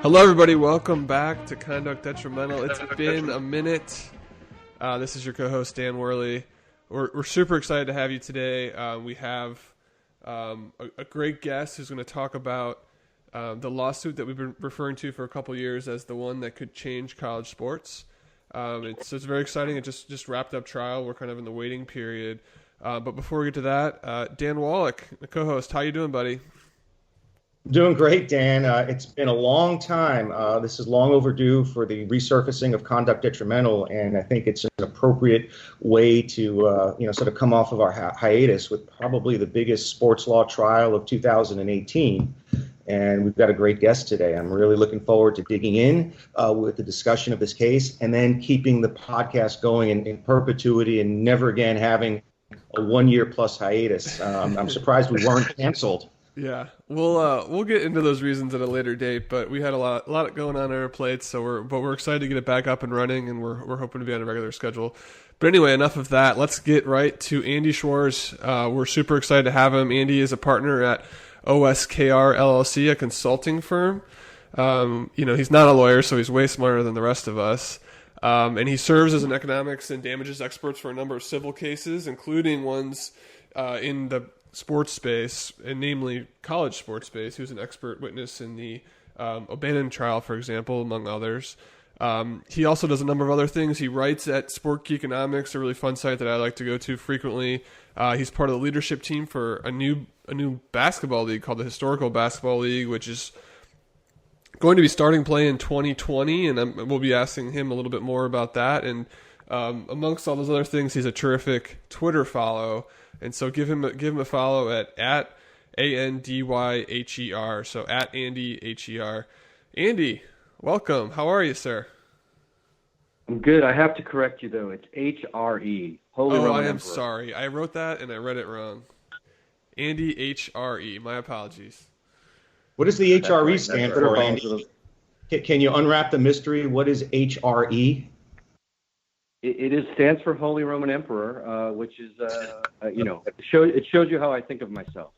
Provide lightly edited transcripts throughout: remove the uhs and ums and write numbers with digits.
Hello, everybody. Welcome back to Conduct Detrimental. It's been a minute. This is your co-host, Dan Worley. We're super excited to have you today. We have a great guest who's going to talk about the lawsuit that we've been referring to for a couple years as the one that could change college sports. It's very exciting. It just wrapped up trial. We're kind of in the waiting period. But before we get to that, Dan Wallach, the co-host, how you doing, buddy? Doing great, Dan. It's been a long time. This is long overdue for the resurfacing of Conduct Detrimental, and I think it's an appropriate way to, sort of come off of our hiatus with probably the biggest sports law trial of 2018. And we've got a great guest today. I'm really looking forward to digging in with the discussion of this case and then keeping the podcast going in perpetuity and never again having a 1 year plus hiatus. I'm surprised we weren't canceled. Yeah, we'll get into those reasons at a later date, but we had a lot going on our plates, so we're excited to get it back up and running, and we're hoping to be on a regular schedule. But anyway, enough of that. Let's get right to Andy Schwarz. We're super excited to have him. Andy is a partner at OSKR LLC, a consulting firm. He's not a lawyer, so he's way smarter than the rest of us. And he serves as an economics and damages expert for a number of civil cases, including ones in the sports space, and namely college sports space. He was an expert witness in the O'Bannon trial, for example, among others. He also does a number of other things. He writes at Sport Geekonomics, a really fun site that I like to go to frequently. He's part of the leadership team for a new basketball league called the Historical Basketball League, which is going to be starting play in 2020, and we'll be asking him a little bit more about that. And amongst all those other things, he's a terrific Twitter follow. And so give him a follow at ANDYHER. So at AndyHER. Andy, welcome. How are you, sir? I'm good. I have to correct you though. It's HRE. Holy Roman I am Emperor. Sorry. I wrote that and I read it wrong. Andy HRE. My apologies. What does the HRE stand for, Andy? Can you unwrap the mystery? What is HRE? It stands for Holy Roman Emperor, which is, it shows you how I think of myself.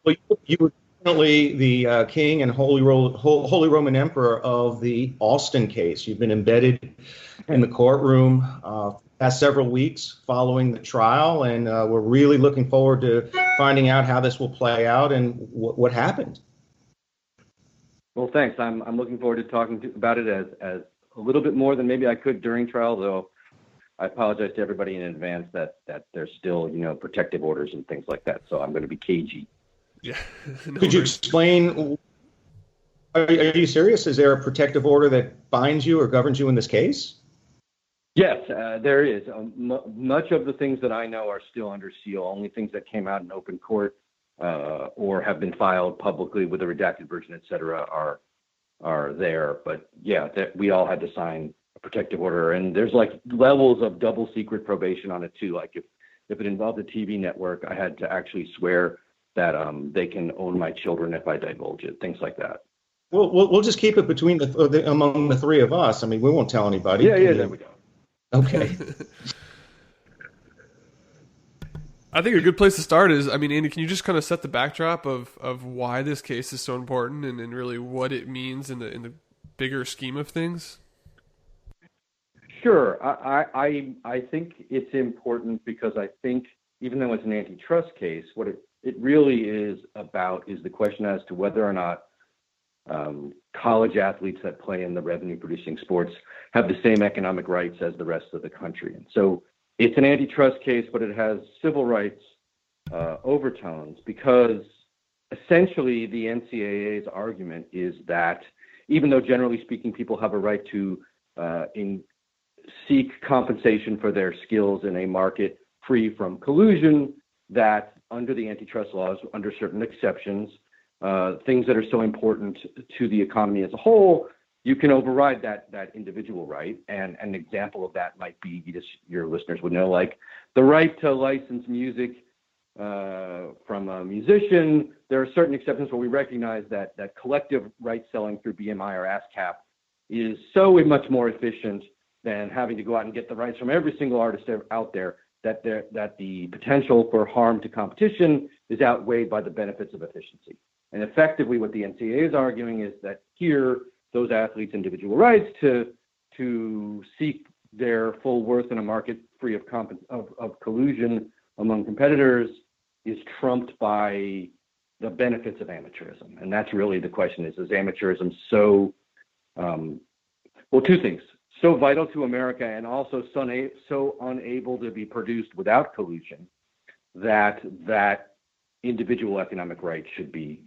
Well, you were definitely the king and Holy Roman Emperor of the Alston case. You've been embedded in the courtroom past several weeks following the trial, and we're really looking forward to finding out how this will play out and what happened. Well, thanks. I'm looking forward to talking about it as a little bit more than maybe I could during trial, though I apologize to everybody in advance that there's still, protective orders and things like that. So I'm going to be cagey. Yeah. Could you explain, are you serious? Is there a protective order that binds you or governs you in this case? Yes, there is. Much of the things that I know are still under seal. Only things that came out in open court or have been filed publicly with a redacted version, et cetera, are there. But yeah, we all had to sign a protective order, and there's like levels of double secret probation on it too. Like if it involved a TV network, I had to actually swear that they can own my children if I divulge it, things like that. Well, we'll just keep it between among the three of us. I mean, we won't tell anybody. Yeah, there we go. Okay. I think a good place to start is, Andy, can you just kind of set the backdrop of why this case is so important and really what it means in the bigger scheme of things? Sure. I think it's important because I think even though it's an antitrust case, what it really is about is the question as to whether or not college athletes that play in the revenue-producing sports have the same economic rights as the rest of the country. And so it's an antitrust case, but it has civil rights overtones because essentially the NCAA's argument is that even though generally speaking people have a right to seek compensation for their skills in a market free from collusion, that under the antitrust laws, under certain exceptions, things that are so important to the economy as a whole, you can override that individual right. And an example of that might be, your listeners would know, like the right to license music from a musician. There are certain exceptions where we recognize that collective right selling through BMI or ASCAP is so much more efficient than having to go out and get the rights from every single artist out there, that the potential for harm to competition is outweighed by the benefits of efficiency. And effectively what the NCAA is arguing is that here, those athletes' individual rights to seek their full worth in a market free of collusion among competitors is trumped by the benefits of amateurism. And that's really the question: is amateurism so, two things, so vital to America and also so unable to be produced without collusion that individual economic rights should be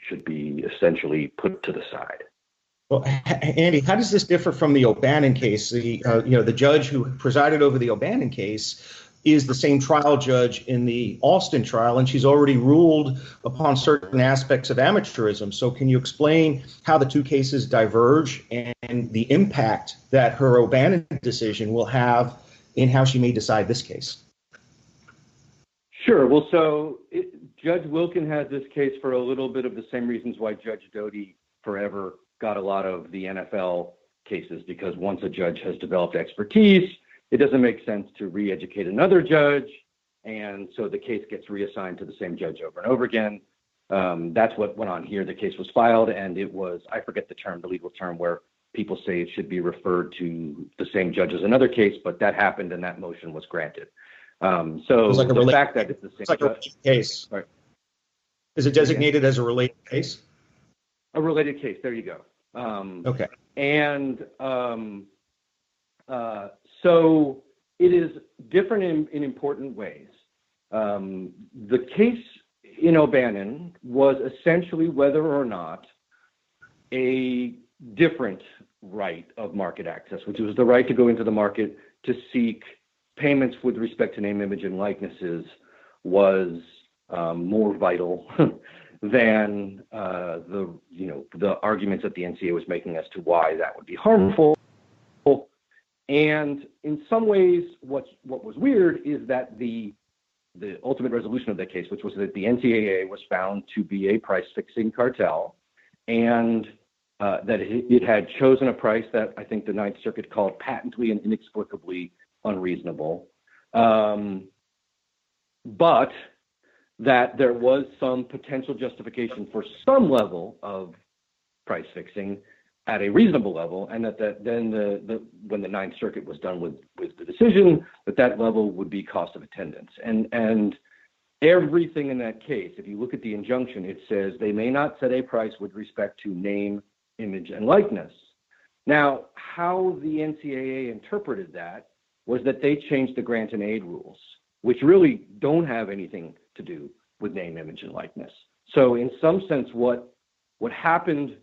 essentially put to the side. Well, Andy, how does this differ from the O'Bannon case? The judge who presided over the O'Bannon case is the same trial judge in the Alston trial, and she's already ruled upon certain aspects of amateurism. So can you explain how the two cases diverge and the impact that her O'Bannon decision will have in how she may decide this case? Sure. Well, Judge Wilkin has this case for a little bit of the same reasons why Judge Doty forever got a lot of the NFL cases, because once a judge has developed expertise, it doesn't make sense to re-educate another judge, and so the case gets reassigned to the same judge over and over again. That's what went on here. The case was filed, and it was, I forget the legal term, where people say it should be referred to the same judge as another case, but that happened and that motion was granted. So like the fact that it's the same like a case. Right. Is it designated as a related case? A related case. There you go. Okay. And so it is different in important ways. The case in O'Bannon was essentially whether or not a different right of market access, which was the right to go into the market to seek payments with respect to name, image, and likenesses, was more vital than the arguments that the NCAA was making as to why that would be harmful. And in some ways, what was weird is that the ultimate resolution of that case, which was that the NCAA was found to be a price-fixing cartel, and that it had chosen a price that I think the Ninth Circuit called patently and inexplicably unreasonable, but that there was some potential justification for some level of price fixing at a reasonable level, and that then when the Ninth Circuit was done with the decision, that level would be cost of attendance. And everything in that case, if you look at the injunction, it says they may not set a price with respect to name, image, and likeness. Now, how the NCAA interpreted that was that they changed the grant and aid rules, which really don't have anything to do with name, image, and likeness. So in some sense, what happened,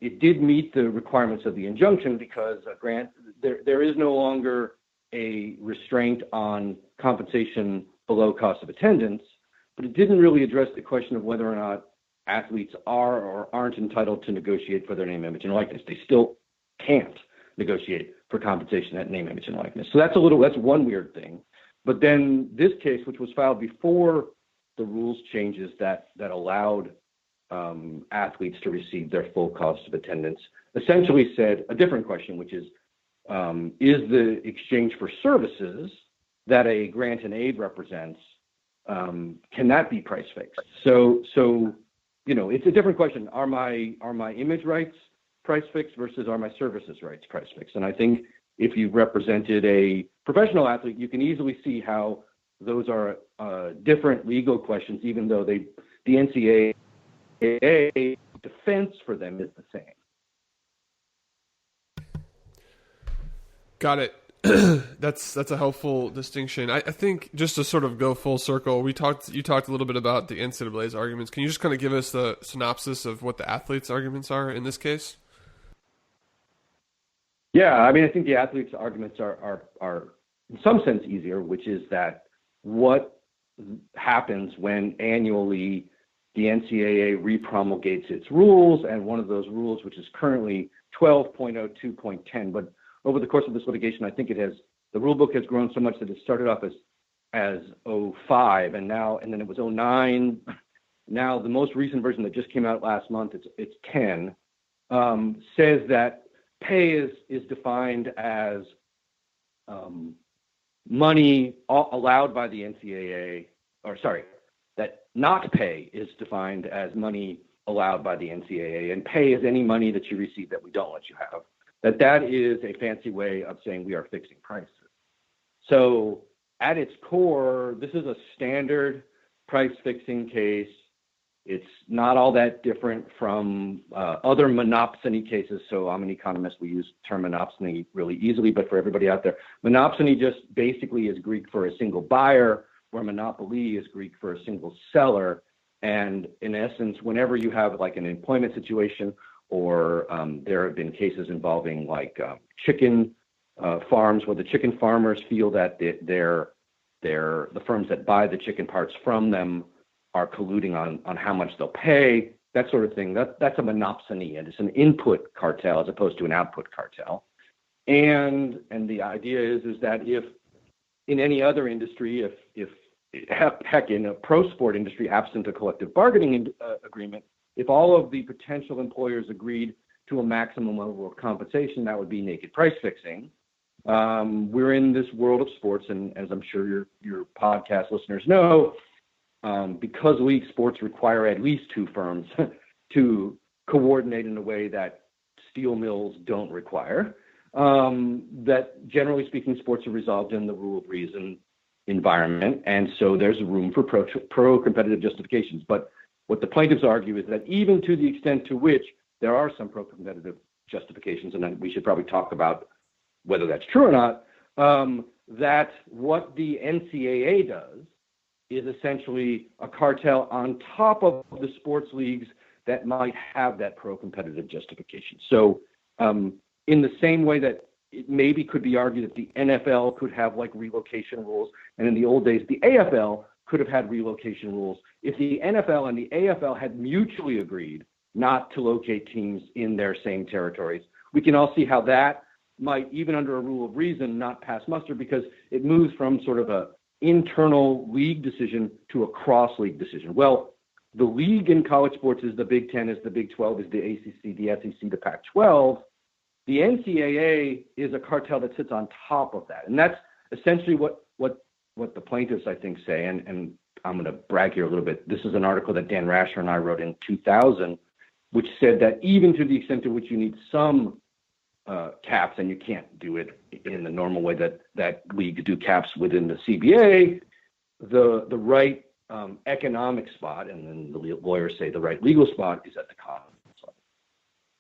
it did meet the requirements of the injunction, because a grant, there is no longer a restraint on compensation below cost of attendance, but it didn't really address the question of whether or not athletes are or aren't entitled to negotiate for their name, image, and likeness. They still can't negotiate for compensation at name, image, and likeness. So that's one weird thing. But then this case, which was filed before the rules changes that allowed athletes to receive their full cost of attendance, essentially said a different question, which is the exchange for services that a grant and aid represents, can that be price fixed? So it's a different question. Are my image rights price fixed versus are my services rights price fixed? And I think if you've represented a professional athlete, you can easily see how those are different legal questions, even though the NCAA defense for them is the same. Got it. That's a helpful distinction. I think just to sort of go full circle, you talked a little bit about the NCAA's arguments. Can you just kind of give us the synopsis of what the athletes' arguments are in this case? Yeah, I mean, I think the athletes' arguments are in some sense easier, which is that what happens when annually the NCAA repromulgates its rules, and one of those rules, which is currently 12.02.10, but over the course of this litigation, I think the rule book has grown so much that it started off as 05, and then it was 09. Now the most recent version that just came out last month, it's 10, says that pay is defined as money allowed by the NCAA, that not pay is defined as money allowed by the NCAA, and pay is any money that you receive that we don't let you have, that is a fancy way of saying we are fixing prices. So at its core, this is a standard price fixing case. It's not all that different from other monopsony cases. So I'm an economist. We use the term monopsony really easily, but for everybody out there, monopsony just basically is Greek for a single buyer, where monopoly is Greek for a single seller. And in essence, whenever you have like an employment situation, or there have been cases involving like chicken farms, where the chicken farmers feel that the firms that buy the chicken parts from them are colluding on how much they'll pay, that sort of thing. That's a monopsony, and it's an input cartel as opposed to an output cartel. And the idea is that if in any other industry, if heck, in a pro sport industry, absent a collective bargaining agreement, if all of the potential employers agreed to a maximum level of compensation, that would be naked price fixing. We're in this world of sports, and as I'm sure your podcast listeners know, because league sports require at least two firms to coordinate in a way that steel mills don't require, that generally speaking, sports are resolved in the rule of reason environment, and so there's room for pro-competitive justifications. But what the plaintiffs argue is that even to the extent to which there are some pro-competitive justifications, and we should probably talk about whether that's true or not, that what the NCAA does is essentially a cartel on top of the sports leagues that might have that pro-competitive justification. So in the same way that it maybe could be argued that the NFL could have like relocation rules, and in the old days, the AFL could have had relocation rules. If the NFL and the AFL had mutually agreed not to locate teams in their same territories, we can all see how that might, even under a rule of reason, not pass muster, because it moves from sort of a internal league decision to a cross-league decision. Well, the league in college sports is the Big Ten, is the Big 12, is the ACC, the SEC, the Pac-12. The NCAA is a cartel that sits on top of that. And that's essentially what the plaintiffs, I think, say. And I'm going to brag here a little bit. This is an article that Dan Rasher and I wrote in 2000, which said that even to the extent to which you need some caps, and you can't do it in the normal way that leagues do caps within the CBA, the right economic spot, and then the lawyers say the right legal spot, is at the conference.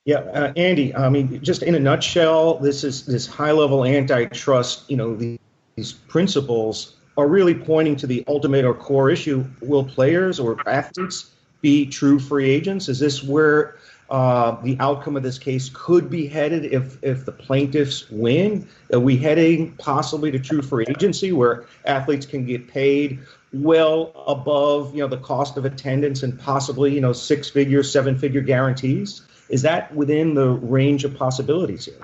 Yeah, Andy, I mean, just in a nutshell, this high-level antitrust, these principles are really pointing to the ultimate or core issue. Will players or athletes be true free agents? Is this where the outcome of this case could be headed if the plaintiffs win? Are we heading possibly to true free agency, where athletes can get paid well above, the cost of attendance, and possibly, 6-figure, 7-figure guarantees? Is that within the range of possibilities here?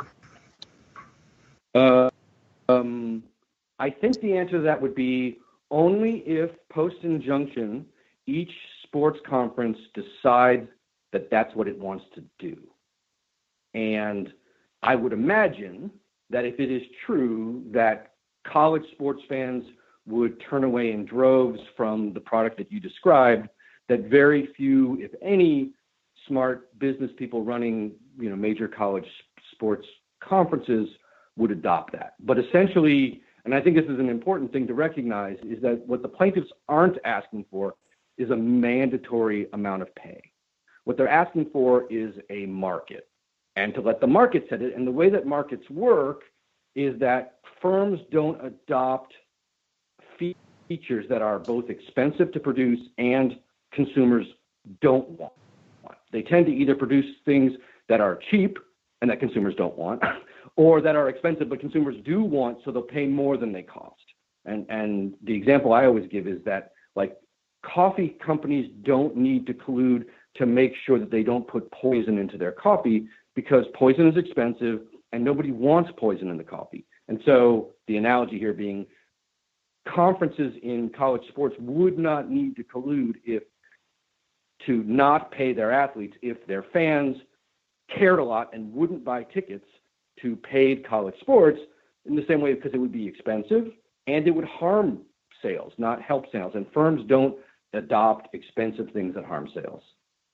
I think the answer to that would be only if post-injunction each sports conference decides that that's what it wants to do. And I would imagine that if it is true that college sports fans would turn away in droves from the product that you described, that very few, if any, smart business people running, major college sports conferences would adopt that. But essentially, and I think this is an important thing to recognize, is that what the plaintiffs aren't asking for is a mandatory amount of pay. What they're asking for is a market, and to let the market set it. And the way that markets work is that firms don't adopt features that are both expensive to produce and consumers don't want. They tend to either produce things that are cheap and that consumers don't want, or that are expensive but consumers do want, so they'll pay more than they cost. And the example I always give is that, like, coffee companies don't need to collude to make sure that they don't put poison into their coffee, because poison is expensive and nobody wants poison in the coffee. And so the analogy here being conferences in college sports would not need to collude to not pay their athletes if their fans cared a lot and wouldn't buy tickets to paid college sports, in the same way, because it would be expensive and it would harm sales, not help sales. And firms don't adopt expensive things that harm sales.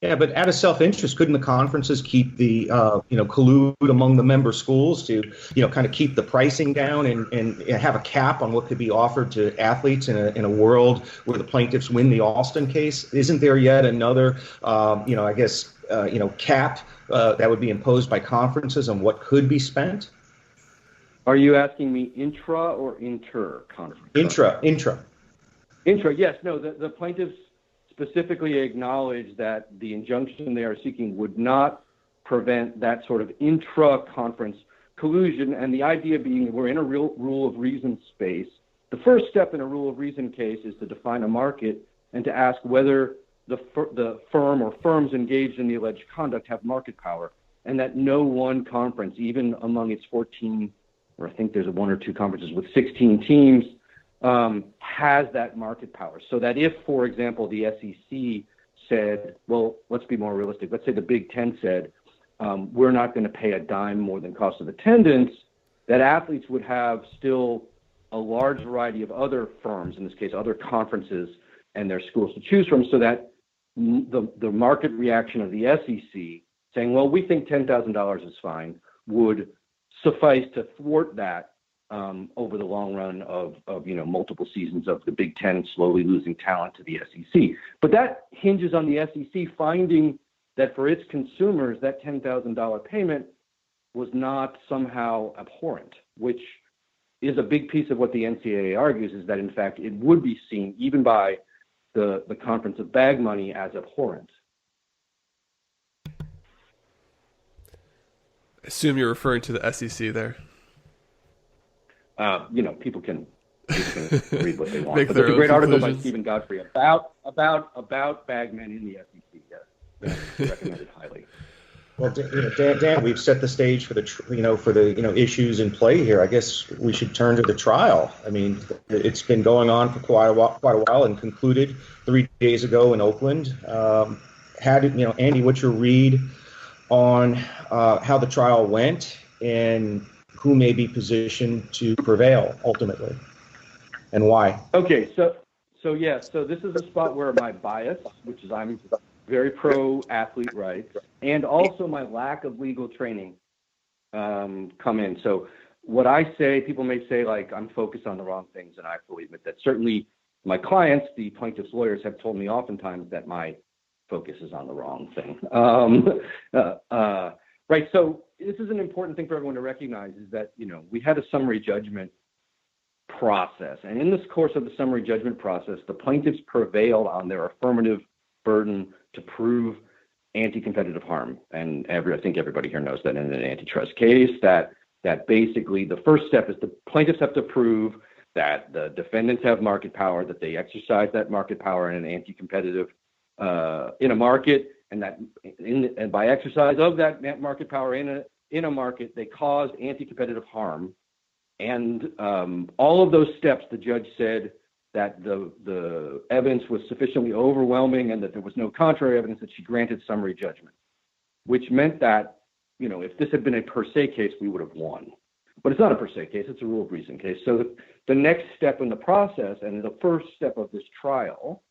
Yeah, but out of self-interest, couldn't the conferences keep the, collude among the member schools to, kind of keep the pricing down and have a cap on what could be offered to athletes in a world where the plaintiffs win the Alston case? Isn't there yet another, cap that would be imposed by conferences on what could be spent? Are you asking me intra or inter conference? Intra. Intra, yes. No, the plaintiffs specifically acknowledge that the injunction they are seeking would not prevent that sort of intra-conference collusion, and the idea being we're in a real rule of reason space. The first step in a rule of reason case is to define a market and to ask whether the firm or firms engaged in the alleged conduct have market power, and that no one conference, even among its 14, or I think there's one or two conferences with 16 teams, has that market power. So that if, for example, the SEC said, well, let's be more realistic. Let's say the Big Ten said, we're not going to pay a dime more than cost of attendance, that athletes would have still a large variety of other firms, in this case, other conferences and their schools to choose from, so that the market reaction of the SEC saying, well, we think $10,000 is fine, would suffice to thwart that over the long run of multiple seasons of the Big Ten slowly losing talent to the SEC. But that hinges on the SEC finding that for its consumers, that $10,000 payment was not somehow abhorrent, which is a big piece of what the NCAA argues, is that in fact it would be seen even by the Conference of Bag Money as abhorrent. I assume you're referring to the SEC there. People can read what they want. Make But their there's a own great article by conclusions. Stephen Godfrey about bagmen in the SEC. Yes, recommended highly. Well, Dan, we've set the stage for the issues in play here. I guess we should turn to the trial. I mean, it's been going on for quite a while, and concluded 3 days ago in Oakland. Andy, what's your read on how the trial went and who may be positioned to prevail ultimately, and why? Okay, so this is a spot where my bias, which is I'm very pro athlete rights, and also my lack of legal training come in. So what I say, people may say like I'm focused on the wrong things, and I fully admit that. Certainly my clients, the plaintiff's lawyers, have told me oftentimes that my focus is on the wrong thing. Right, so this is an important thing for everyone to recognize, is that, we had a summary judgment process. And in this course of the summary judgment process, the plaintiffs prevailed on their affirmative burden to prove anti-competitive harm. And I think everybody here knows that in an antitrust case, that basically the first step is the plaintiffs have to prove that the defendants have market power, that they exercise that market power in an anti-competitive in a market, and by exercise of that market power in a market, they caused anti-competitive harm. And all of those steps, the judge said that the evidence was sufficiently overwhelming and that there was no contrary evidence, that she granted summary judgment, which meant that, if this had been a per se case, we would have won. But it's not a per se case, it's a rule of reason case. So the next step in the process, and the first step of this trial,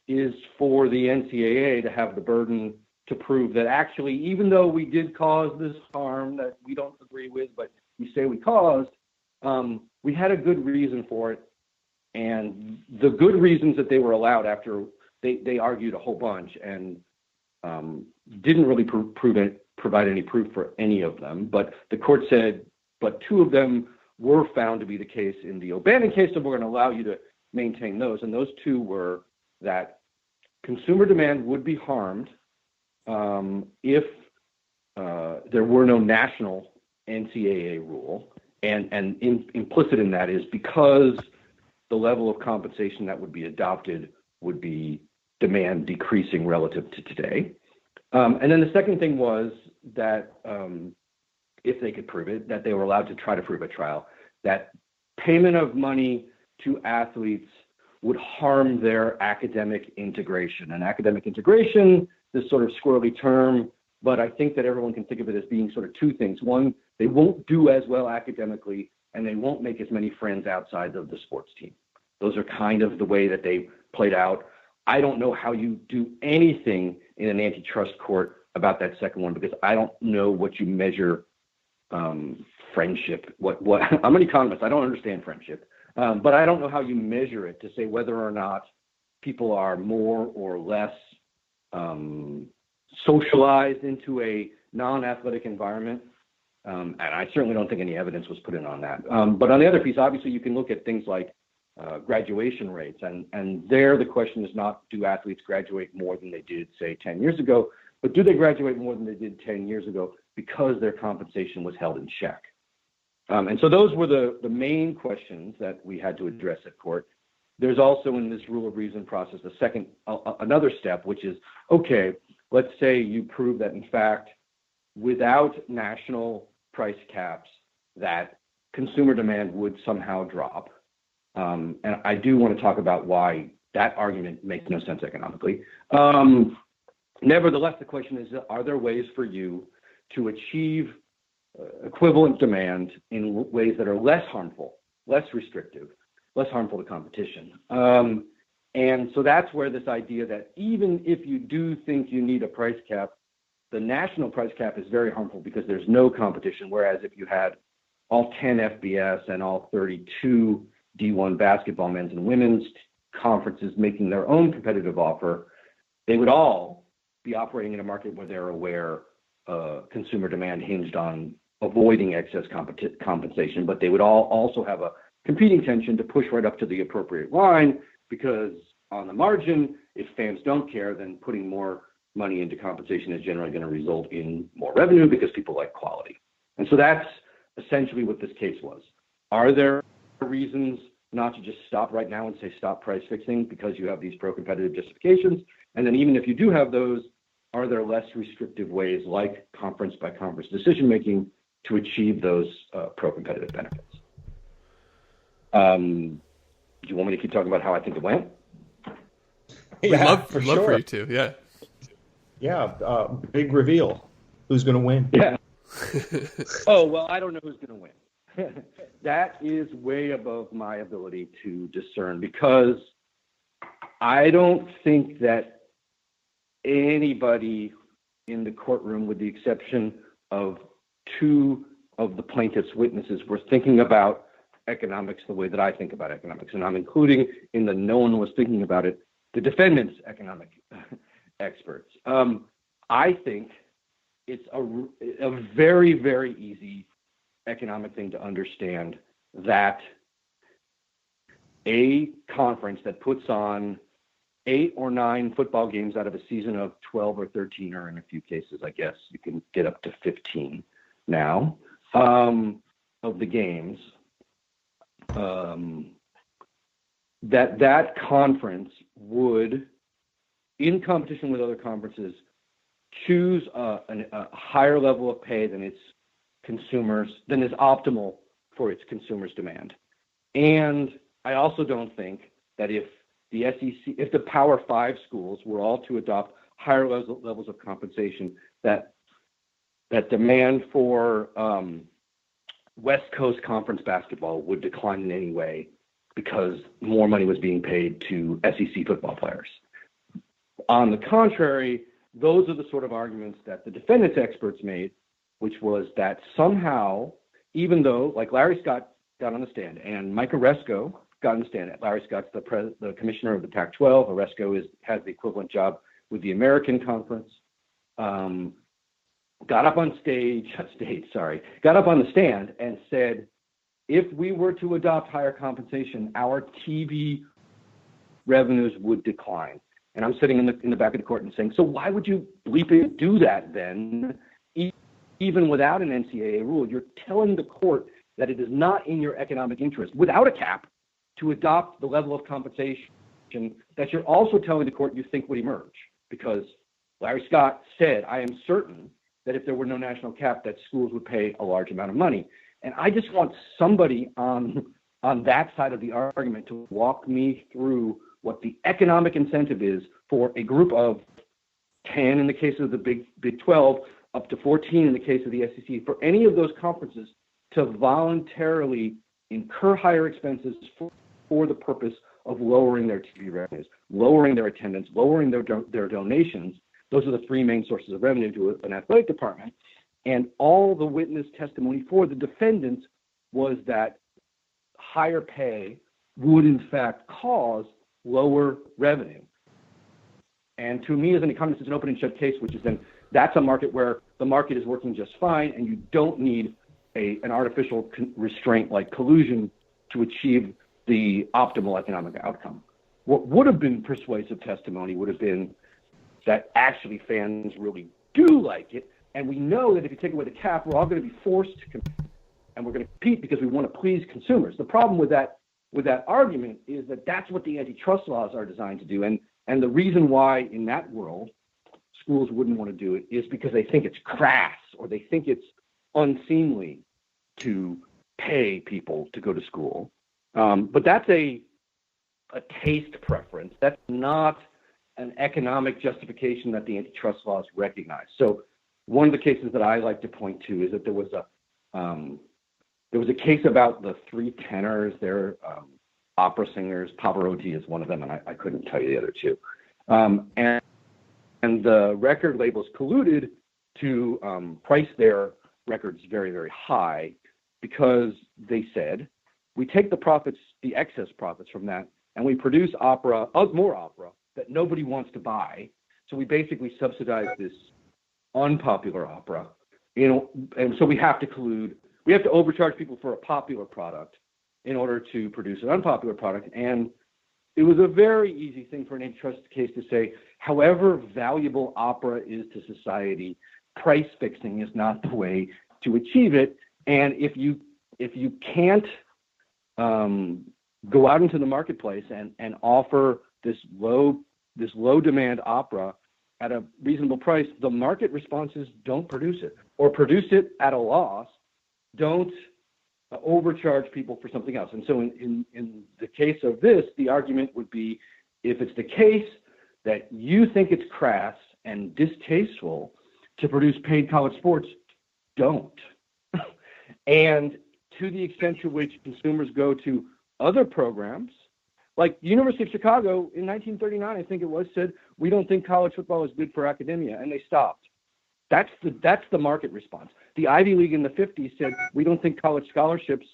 is for the NCAA to have the burden to prove that actually, even though we did cause this harm that we don't agree with, but we say we caused, we had a good reason for it. And the good reasons that they were allowed after they argued a whole bunch and didn't really provide any proof for any of them. But the court said, but two of them were found to be the case in the O'Bannon case, so we're going to allow you to maintain those. And those two were that consumer demand would be harmed if there were no national NCAA rule. And implicit in that is because the level of compensation that would be adopted would be demand decreasing relative to today. And then the second thing was that if they could prove it, that they were allowed to try to prove at trial, that payment of money to athletes would harm their academic integration. And academic integration, this sort of squirrely term, but I think that everyone can think of it as being sort of two things. One, they won't do as well academically, and they won't make as many friends outside of the sports team. Those are kind of the way that they played out. I don't know how you do anything in an antitrust court about that second one, because I don't know what you measure friendship. What I'm an economist. I don't understand friendship, but I don't know how you measure it to say whether or not people are more or less socialized into a non-athletic environment. And I certainly don't think any evidence was put in on that. But on the other piece, obviously, you can look at things like graduation rates. And there the question is not, do athletes graduate more than they did, say, 10 years ago, but do they graduate more than they did 10 years ago because their compensation was held in check? And so those were the main questions that we had to address at court. There's also in this rule of reason process another step, which is, okay, let's say you prove that, in fact, without national price caps, that consumer demand would somehow drop. And I do want to talk about why that argument makes no sense economically. Nevertheless, the question is, are there ways for you to achieve equivalent demand in ways that are less harmful, less restrictive, less harmful to competition? And so that's where this idea that even if you do think you need a price cap, the national price cap is very harmful because there's no competition. Whereas if you had all 10 FBS and all 32 D1 basketball men's and women's conferences making their own competitive offer, they would all be operating in a market where they're aware consumer demand hinged on avoiding excess compensation, but they would all also have a competing tension to push right up to the appropriate line, because on the margin, if fans don't care, then putting more money into compensation is generally going to result in more revenue because people like quality. And so that's essentially what this case was. Are there reasons not to just stop right now and say stop price fixing because you have these pro-competitive justifications? And then even if you do have those, are there less restrictive ways like conference by conference decision making to achieve those pro-competitive benefits? Do you want me to keep talking about how I think it went? We'd love for you to, yeah. Yeah, big reveal. Who's going to win? Yeah. Oh, well, I don't know who's going to win. That is way above my ability to discern, because I don't think that anybody in the courtroom, with the exception of two of the plaintiff's witnesses, were thinking about economics the way that I think about economics. And I'm including in the no one was thinking about it, the defendant's economic experts. I think it's a very, very easy economic thing to understand that a conference that puts on 8 or 9 football games out of a season of 12 or 13, or in a few cases, I guess you can get up to 15 now, of the games, that conference would, in competition with other conferences, choose a higher level of pay than its consumers, than is optimal for its consumers' demand. And I also don't think that if the SEC, if the Power 5 schools were all to adopt higher levels of compensation, that demand for West Coast Conference basketball would decline in any way because more money was being paid to SEC football players. On the contrary, those are the sort of arguments that the defendant's experts made, which was that somehow, even though, like Larry Scott got on the stand and Mike Oresco got on the stand. Larry Scott's the commissioner of the Pac-12. Oresco has the equivalent job with the American Conference. Got up on the stand and said, if we were to adopt higher compensation, our TV revenues would decline. And I'm sitting in the back of the court and saying, so why would you bleeping do that then? Even without an NCAA rule, you're telling the court that it is not in your economic interest, without a cap, to adopt the level of compensation that you're also telling the court you think would emerge. Because Larry Scott said, I am certain that if there were no national cap, that schools would pay a large amount of money. And I just want somebody on that side of the argument to walk me through what the economic incentive is for a group of 10 in the case of the Big 12, up to 14 in the case of the SEC, for any of those conferences to voluntarily incur higher expenses for the purpose of lowering their TV revenues, lowering their attendance, lowering their donations. Those are the three main sources of revenue to an athletic department. And all the witness testimony for the defendants was that higher pay would in fact cause lower revenue. And to me as an economist, it's an open and shut case, which is then that's a market where the market is working just fine and you don't need an artificial restraint like collusion to achieve the optimal economic outcome. What would have been persuasive testimony would have been that actually fans really do like it. And we know that if you take away the cap, we're all going to be forced to compete. And we're going to compete because we want to please consumers. The problem with that argument is that that's what the antitrust laws are designed to do. And the reason why in that world schools wouldn't want to do it is because they think it's crass or they think it's unseemly to pay people to go to school. But that's a taste preference. That's not an economic justification that the antitrust laws recognize. So one of the cases that I like to point to is that there was a case about the three tenors. They're opera singers. Pavarotti is one of them, and I couldn't tell you the other two. And the record labels colluded to price their records very, very high because they said, we take the profits, the excess profits from that, and we produce more opera that nobody wants to buy. So we basically subsidize this unpopular opera, and so we have to collude. We have to overcharge people for a popular product in order to produce an unpopular product. And it was a very easy thing for an antitrust case to say, however valuable opera is to society, price fixing is not the way to achieve it. And if you can't go out into the marketplace and offer this low demand opera at a reasonable price, the market response is don't produce it, or produce it at a loss. Don't overcharge people for something else. And so in the case of this, the argument would be, if it's the case that you think it's crass and distasteful to produce paid college sports, don't. And to the extent to which consumers go to other programs, like the University of Chicago in 1939, I think it was, said, we don't think college football is good for academia, and they stopped. That's the market response. The Ivy League in the 50s said, we don't think college scholarships,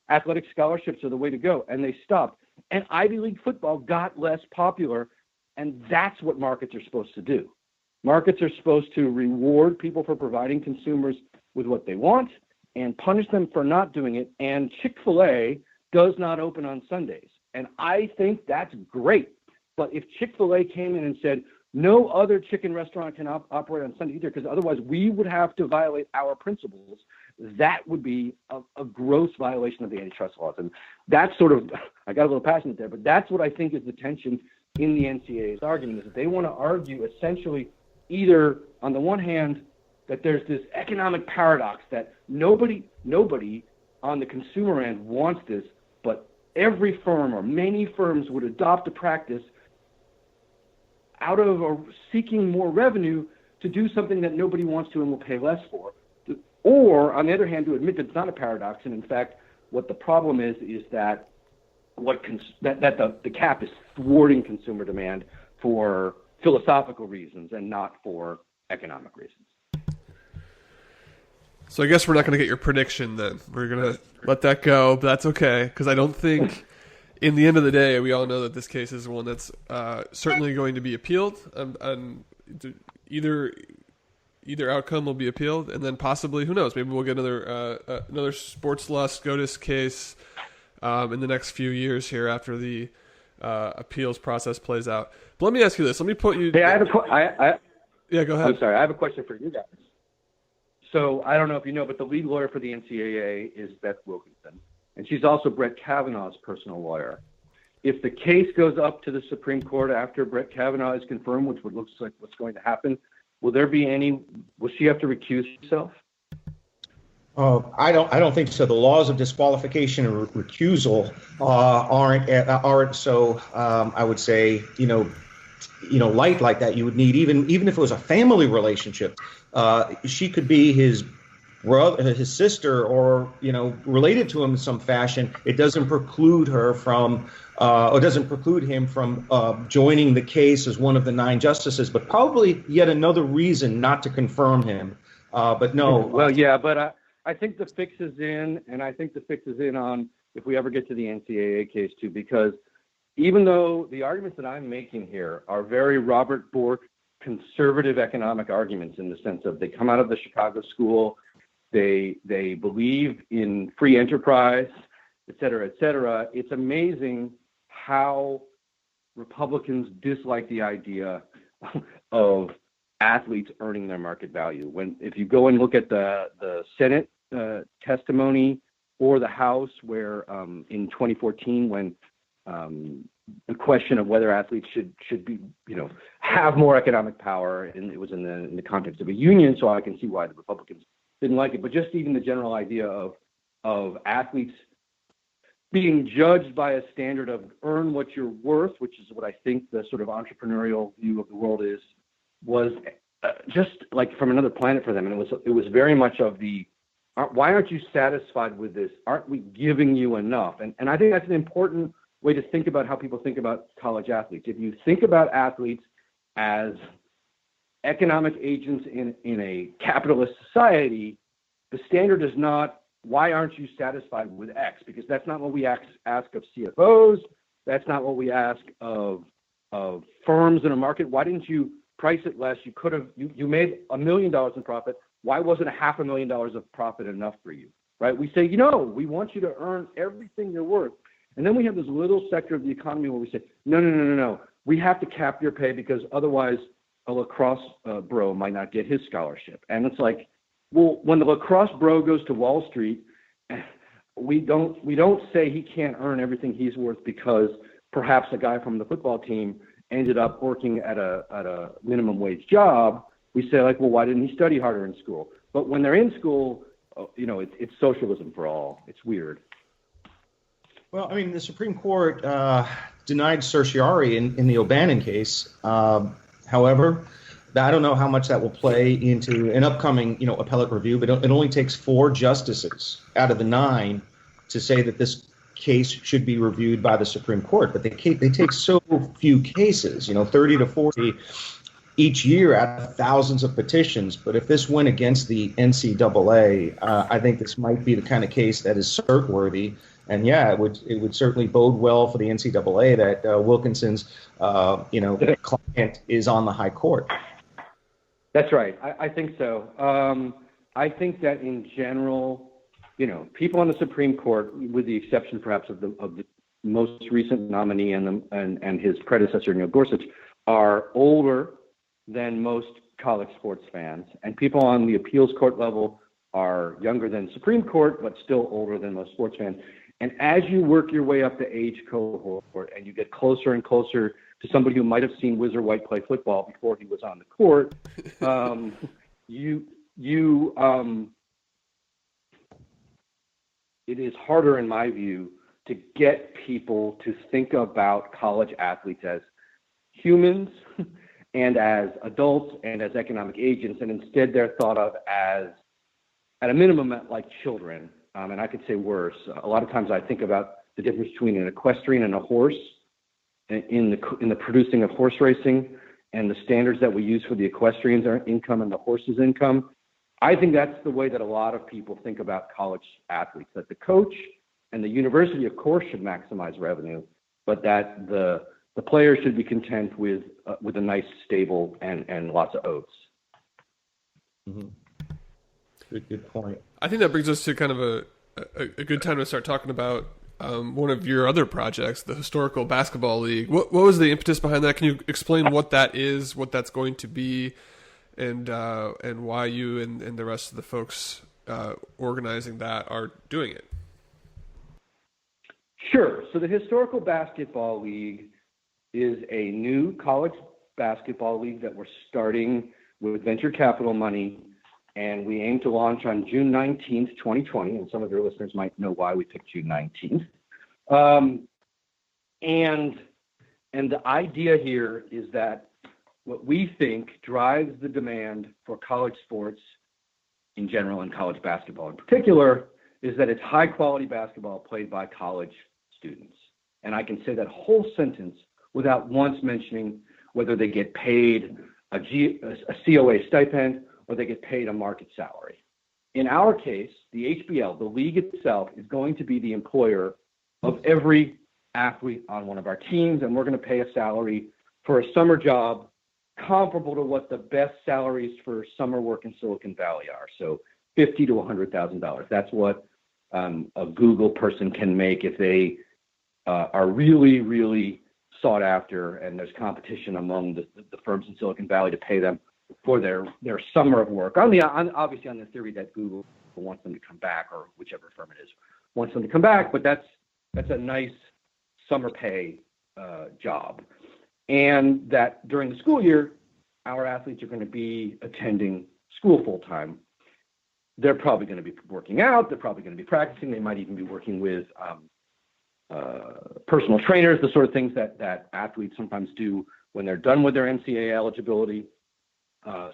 athletic scholarships are the way to go, and they stopped. And Ivy League football got less popular, and that's what markets are supposed to do. Markets are supposed to reward people for providing consumers with what they want and punish them for not doing it. And Chick-fil-A does not open on Sundays. And I think that's great. But if Chick-fil-A came in and said, no other chicken restaurant can operate on Sunday either, because otherwise we would have to violate our principles, that would be a gross violation of the antitrust laws. And that's sort of, I got a little passionate there, but that's what I think is the tension in the NCAA's argument, is that they want to argue essentially either, on the one hand, that there's this economic paradox that nobody on the consumer end wants this, but every firm or many firms would adopt a practice out of seeking more revenue to do something that nobody wants to and will pay less for. Or, on the other hand, to admit that it's not a paradox, and in fact, what the problem is that the cap is thwarting consumer demand for philosophical reasons and not for economic reasons. So I guess we're not going to get your prediction then. We're going to let that go, but that's okay, because I don't think, in the end of the day, we all know that this case is one that's certainly going to be appealed. And either outcome will be appealed, and then possibly, who knows, maybe we'll get another sports law SCOTUS case in the next few years here after the appeals process plays out. But let me ask you this. Let me put you... Hey, yeah, go ahead. I'm sorry. I have a question for you guys. So I don't know if you know, but the lead lawyer for the NCAA is Beth Wilkinson, and she's also Brett Kavanaugh's personal lawyer. If the case goes up to the Supreme Court after Brett Kavanaugh is confirmed, which looks like what's going to happen, will she have to recuse herself? I don't think so. The laws of disqualification and recusal aren't so. I would say light like that. You would need even if it was a family relationship. She could be his his sister, or related to him in some fashion, it doesn't preclude her from, or doesn't preclude him from joining the case as one of the 9 justices. But probably yet another reason not to confirm him. But no. Well, yeah, but I think the fix is in, and I think the fix is in on if we ever get to the NCAA case too, because even though the arguments that I'm making here are very Robert Bork conservative economic arguments in the sense of they come out of the Chicago school, they believe in free enterprise, et cetera, et cetera. It's amazing how Republicans dislike the idea of athletes earning their market value. If you go and look at the Senate testimony or the House, where in 2014 when the question of whether athletes should be, have more economic power, and it was in the context of a union, so I can see why the Republicans didn't like it. But just even the general idea of athletes being judged by a standard of earn what you're worth, which is what I think the sort of entrepreneurial view of the world is, was just like from another planet for them. And it was very much of the, why aren't you satisfied with this? Aren't we giving you enough? And I think that's an important way to think about how people think about college athletes. If you think about athletes as economic agents in a capitalist society, the standard is not, why aren't you satisfied with X? Because that's not what we ask of CFOs. That's not what we ask of firms in a market. Why didn't you price it less? You could have, you made $1 million in profit. Why wasn't $500,000 of profit enough for you, right? We say, we want you to earn everything you're worth. And then we have this little sector of the economy where we say, no. We have to cap your pay because otherwise a lacrosse bro might not get his scholarship. And it's like, well, when the lacrosse bro goes to Wall Street, we don't say he can't earn everything he's worth because perhaps a guy from the football team ended up working at a minimum wage job. We say like, well, why didn't he study harder in school? But when they're in school, it's socialism for all. It's weird. Well, I mean, the Supreme Court denied certiorari in the O'Bannon case. However, I don't know how much that will play into an upcoming, appellate review, but it only takes 4 justices out of the 9 to say that this case should be reviewed by the Supreme Court. But they take so few cases, 30 to 40 each year out of thousands of petitions. But if this went against the NCAA, I think this might be the kind of case that is cert-worthy. And yeah, it would certainly bode well for the NCAA that Wilkinson's, client is on the high court. That's right. I think so. I think that in general, people on the Supreme Court, with the exception perhaps of the most recent nominee and his predecessor Neil Gorsuch, are older than most college sports fans, and people on the appeals court level are younger than Supreme Court, but still older than most sports fans. And as you work your way up the age cohort and you get closer and closer to somebody who might have seen Whizzer White play football before he was on the court, it is harder, in my view, to get people to think about college athletes as humans and as adults and as economic agents, and instead they're thought of as, at a minimum, like children. And I could say worse. A lot of times I think about the difference between an equestrian and a horse in the producing of horse racing and the standards that we use for the equestrian's income and the horse's income. I think that's the way that a lot of people think about college athletes, that the coach and the university, of course, should maximize revenue, but that the player should be content with a nice stable and lots of oats. Mm-hmm. Good point. I think that brings us to kind of a good time to start talking about one of your other projects, the Historical Basketball League. What was the impetus behind that? Can you explain what that is, what that's going to be, and why you and the rest of the folks organizing that are doing it? Sure. So the Historical Basketball League is a new college basketball league that we're starting with venture capital money. And we aim to launch on June 19th, 2020. And some of your listeners might know why we picked June 19th. And the idea here is that what we think drives the demand for college sports in general and college basketball in particular is that it's high quality basketball played by college students. And I can say that whole sentence without once mentioning whether they get paid a COA stipend or they get paid a market salary. In our case, the HBL, the league itself, is going to be the employer of every athlete on one of our teams, and we're going to pay a salary for a summer job comparable to what the best salaries for summer work in Silicon Valley are. So $50,000 to $100,000. That's what a Google person can make if they are really, really sought after, and there's competition among the firms in Silicon Valley to pay them for their summer of work. Obviously on the theory that Google wants them to come back, or whichever firm it is wants them to come back, but that's a nice summer pay job. And that during the school year, our athletes are going to be attending school full time. They're probably going to be working out. They're probably going to be practicing. They might even be working with personal trainers, the sort of things that athletes sometimes do when they're done with their NCAA eligibility.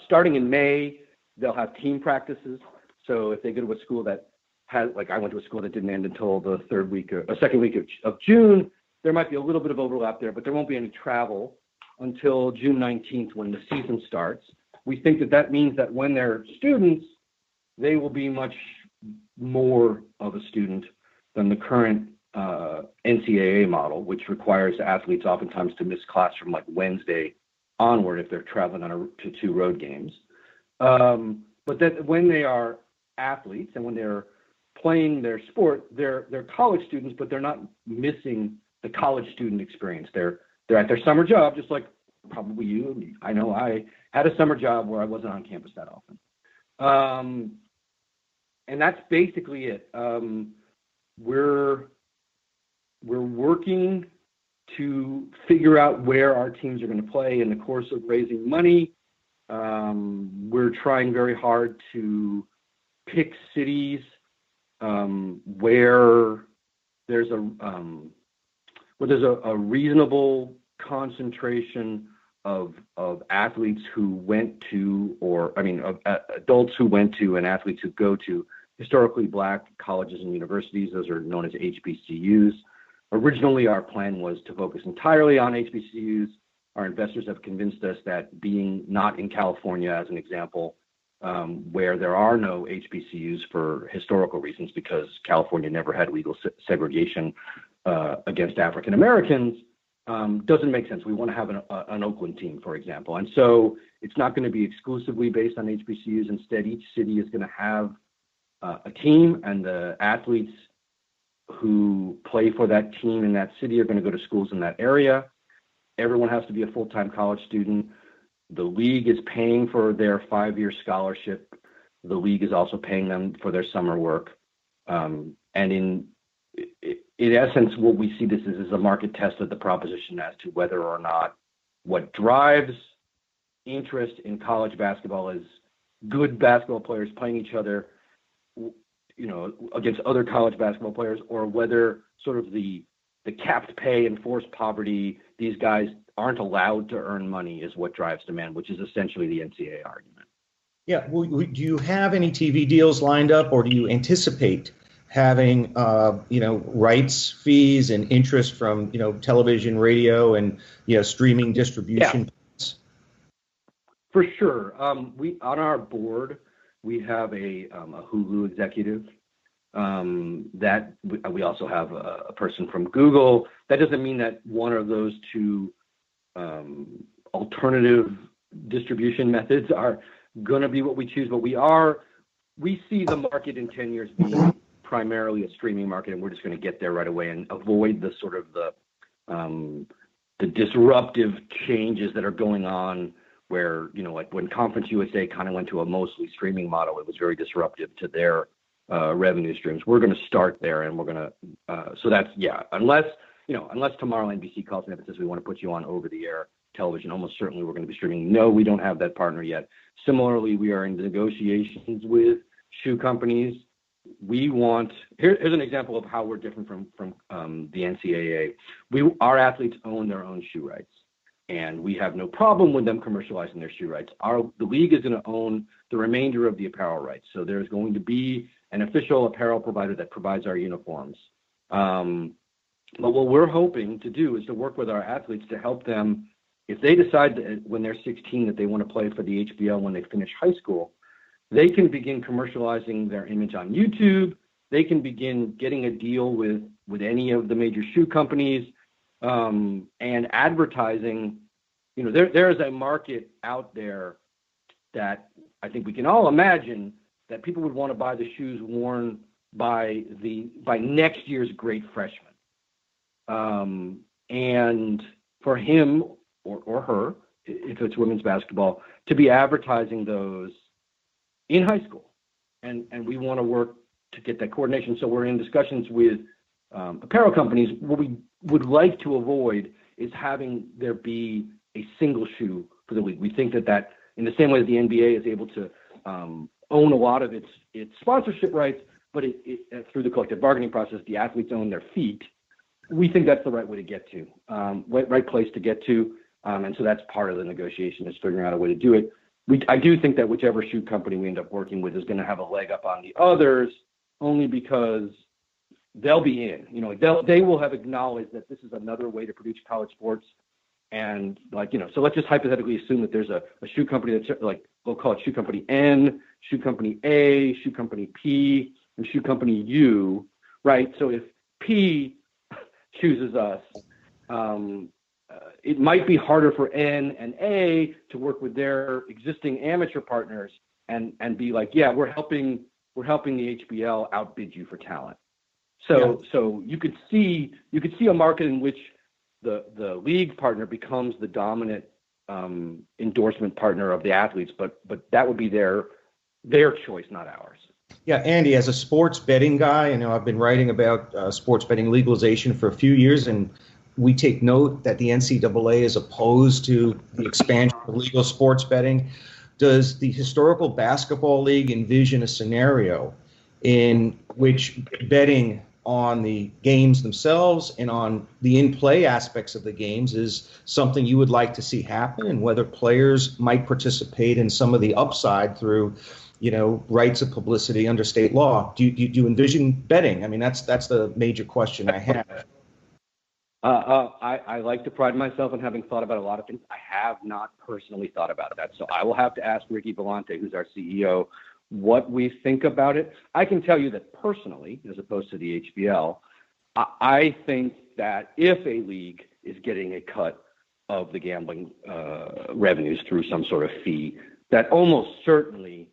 Starting in May, they'll have team practices. So if they go to a school that has, like I went to a school that didn't end until the second week of June, there might be a little bit of overlap there, but there won't be any travel until June 19th when the season starts. We think that means that when they're students, they will be much more of a student than the current NCAA model, which requires athletes oftentimes to miss class from like Wednesday onward if they're traveling to 2 road games. But that when they are athletes and when they're playing their sport, they're college students, but they're not missing the college student experience. They're at their summer job, just like probably you and me. I know I had a summer job where I wasn't on campus that often. And that's basically it. We're working to figure out where our teams are going to play in the course of raising money. We're trying very hard to pick cities where there's a reasonable concentration of athletes who went to, of adults who went to and athletes who go to historically Black colleges and universities. Those are known as HBCUs. Originally, our plan was to focus entirely on HBCUs. Our investors have convinced us that being not in California, as an example, where there are no HBCUs for historical reasons, because California never had legal segregation against African Americans, doesn't make sense. We want to have an Oakland team, for example. And so it's not going to be exclusively based on HBCUs. Instead, each city is going to have a team, and the athletes who play for that team in that city are going to go to schools in that area. Everyone has to be a full-time college student. The league is paying for their 5-year scholarship. The league is also paying them for their summer work. And in essence, what we see this is a market test of the proposition as to whether or not what drives interest in college basketball is good basketball players playing each other, against other college basketball players, or whether sort of the capped pay and forced poverty, these guys aren't allowed to earn money, is what drives demand, which is essentially the NCAA argument. Yeah. Well, do you have any TV deals lined up, or do you anticipate having, rights fees and interest from, television, radio, and, streaming distribution? Yeah. For sure. We on our board, we have a Hulu executive. That we also have a person from Google. That doesn't mean that one of those two alternative distribution methods are going to be what we choose, but we see the market in 10 years being primarily a streaming market, and we're just going to get there right away and avoid the sort of the disruptive changes that are going on, where, like when Conference USA kind of went to a mostly streaming model, it was very disruptive to their revenue streams. We're going to start there, and we're going to, so that's, yeah, unless tomorrow NBC calls me up and says we want to put you on over-the-air television, almost certainly we're going to be streaming. No, we don't have that partner yet. Similarly, we are in negotiations with shoe companies. Here's an example of how we're different from the NCAA. Our athletes own their own shoe rights. and we have no problem with them commercializing their shoe rights. The league is going to own the remainder of the apparel rights. So there's going to be an official apparel provider that provides our uniforms. But what we're hoping to do is to work with our athletes to help them, if they decide that when they're 16 that they want to play for the HBL when they finish high school, they can begin commercializing their image on YouTube. They can begin getting a deal with any of the major shoe companies, and advertising. You know, there is a market out there that I think we can all imagine that people would want to buy the shoes worn by next year's great freshman. And for him or her, if it's women's basketball, to be advertising those in high school. And we want to work to get that coordination. So we're in discussions with apparel companies. What we would like to avoid is having there be a single shoe for the league. We think that in the same way that the NBA is able to own a lot of its sponsorship rights, but through the collective bargaining process, the athletes own their feet. We think that's the right way to get to, right place to get to. And so that's part of the negotiation, is figuring out a way to do it. I do think that whichever shoe company we end up working with is going to have a leg up on the others, only because they'll be in. You know, they will have acknowledged that this is another way to produce college sports. And so let's just hypothetically assume that there's a shoe company that's like, we'll call it shoe company N, shoe company A, shoe company P, and shoe company U, right? So if P chooses us, it might be harder for N and A to work with their existing amateur partners and be like, yeah, we're helping the HBL outbid you for talent. So you could see a market in which the league partner becomes the dominant endorsement partner of the athletes, but that would be their choice, not ours. Yeah, Andy, as a sports betting guy, I've been writing about sports betting legalization for a few years, and we take note that the NCAA is opposed to the expansion of legal sports betting. Does the Historical Basketball League envision a scenario in which betting on the games themselves and on the in-play aspects of the games is something you would like to see happen, and whether players might participate in some of the upside through, rights of publicity under state law? Do you envision betting? I mean, that's the major question I have. I like to pride myself on having thought about a lot of things. I have not personally thought about that. So I will have to ask Ricky Vellante, who's our CEO, what we think about it. I can tell you that personally, as opposed to the HBL, I think that if a league is getting a cut of the gambling revenues through some sort of fee, that almost certainly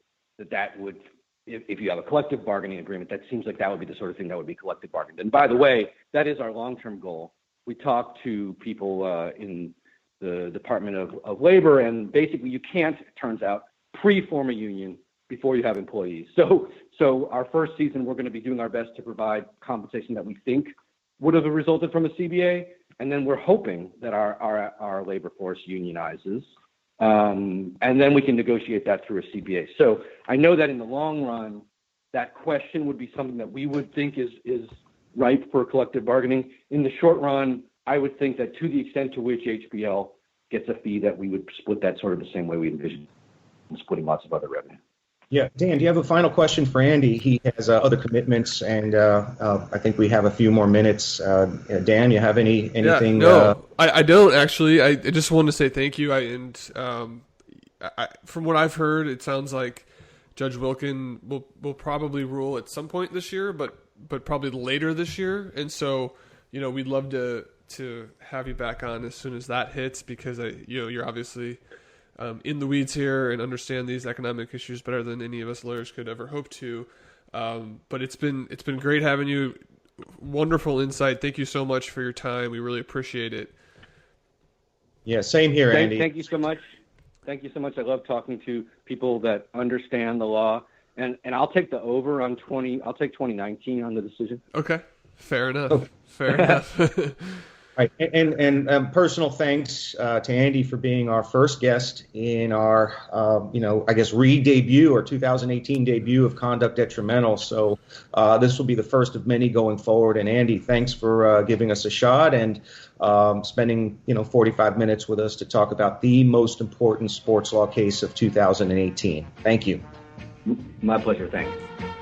that would, if you have a collective bargaining agreement, that seems like that would be the sort of thing that would be collective bargained. And by the way, that is our long-term goal. We talked to people in the Department of Labor, and basically you can't, it turns out, pre-form a union before you have employees. So our first season, we're going to be doing our best to provide compensation that we think would have resulted from a CBA, and then we're hoping that our labor force unionizes, and then we can negotiate that through a CBA. So I know that in the long run, that question would be something that we would think is ripe for collective bargaining. In the short run, I would think that to the extent to which HBL gets a fee, that we would split that sort of the same way we envision splitting lots of other revenue. Yeah, Dan, do you have a final question for Andy? He has other commitments, and I think we have a few more minutes. Dan, you have anything? Yeah, no, I don't actually. I just wanted to say thank you. From what I've heard, it sounds like Judge Wilkin will probably rule at some point this year, but probably later this year. And so, we'd love to have you back on as soon as that hits, because you're obviously in the weeds here and understand these economic issues better than any of us lawyers could ever hope to. But it's been great having you. Wonderful insight. Thank you so much for your time. We really appreciate it. Yeah, same here, Andy. Thank you so much. Thank you so much. I love talking to people that understand the law. And I'll take the over on 20. I'll take 2019 on the decision. Okay, fair enough. Fair enough. Right. And personal thanks to Andy for being our first guest in our, I guess, re-debut or 2018 debut of Conduct Detrimental. So this will be the first of many going forward. And Andy, thanks for giving us a shot and spending, 45 minutes with us to talk about the most important sports law case of 2018. Thank you. My pleasure. Thanks.